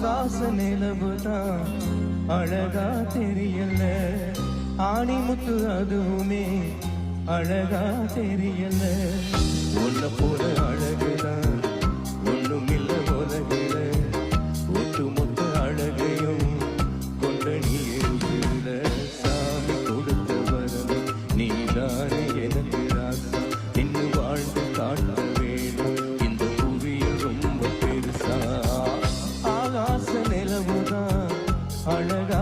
ஆகாச நிலவுதான் அழகா தெரியல, ஆணிமுத்து அதுவுமே அழகா தெரியல. உன்னை போல அழகுதான் ஒண்ணும் இல்ல உலகில, ஒட்டுமொத்த அழகையும் கொண்ட நீ உயிரில. சாமி கொடுத்த வரம் நீதானே எனக்கு ராசா, இன்னும் வாழ்ந்து காட்ட வேண்டும் இந்த புவியில் ரொம்ப பெருசா. ஆகாச நிலவுதான் அழகா